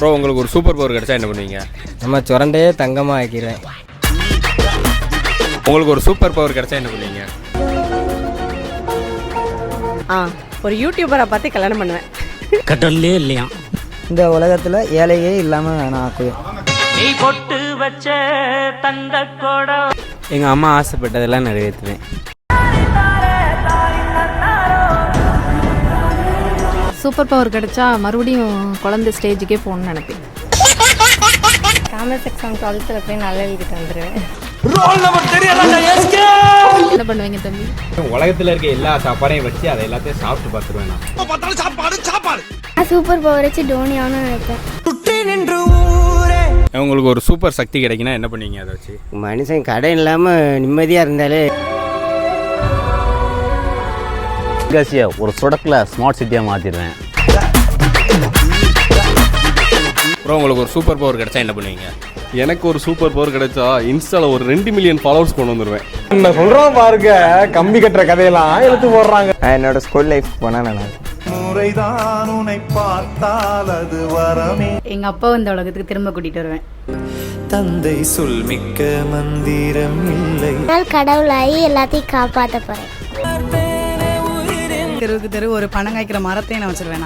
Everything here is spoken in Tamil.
ப்ரோ உங்களுக்கு ஒரு சூப்பர் பவர் கிடைச்சா என்ன பண்ணுவீங்க? நம்ம சுரண்டையே தங்கமாக ஆக்கிடுவேன். உங்களுக்கு ஒரு சூப்பர் பவர் கிடைச்சா என்ன பண்ணுவீங்க? ஒரு யூடியூபரை பார்த்து கல்யாணம் பண்ணுவேன். கடல்லே இல்லையா இந்த உலகத்தில் ஏழையே இல்லாமல் நான் ஆக்குவேன். நீ பொட்டு வச்ச தந்த கோட எங்கள் அம்மா ஆசைப்பட்டதெல்லாம் நிறைவேற்றுவேன். சூப்பர் பவர் கிடைச்சா மறுபடியும் குழந்தை ஸ்டேஜுக்கே போகணும்னு நினைப்பேன். காமர்ஸ் எக்ஸாம் 12th போய் நல்லா எழுதிட்டு வந்துடுவேன். என்ன பண்ணுவீங்க தம்பி? உலகத்தில் இருக்க எல்லா சாப்பாடையும் வச்சு அதை எல்லாத்தையும் சாப்பிட்டு பார்த்துருவேன். சூப்பர் பவர் வச்சு டோனியானு நினைப்பேன். உங்களுக்கு ஒரு சூப்பர் சக்தி கிடைக்குன்னா என்ன பண்ணுவீங்க அதை வச்சு? மனுஷன் கடன் இல்லாமல் நிம்மதியாக இருந்தாலே ஒரு சொடக்கில் ஸ்மார்ட் சிட்டியாக மாற்றிடுவேன். ப்ரோ உங்களுக்கு ஒரு சூப்பர் பவர் கிடைச்சா என்ன பண்ணுவீங்க? எனக்கு ஒரு சூப்பர் பவர் கிடைச்சா இன்ஸ்டால ஒரு 2 மில்லியன் ஃபாலோவர்ஸ் கொண்டு வந்துடுவேன். என்ன சொல்றோம் பாருங்க, கம்பி கட்டுற கதையெல்லாம் எடுத்து போடுறாங்க. என்னோட ஸ்கூல் லைஃப் போனால் நல்லா இருக்கும். எங்க அப்பா இந்த உலகத்துக்கு திரும்ப கூட்டிட்டு வருவேன். தந்தை சொல் மிக்க மந்திரம் இல்லை. கடவுளாகி எல்லாத்தையும் காப்பாற்ற போறேன். தெருவுக்கு தெரு ஒரு பணம் காய்க்கிற மரத்தையும் நான் வச்சிருவேன்.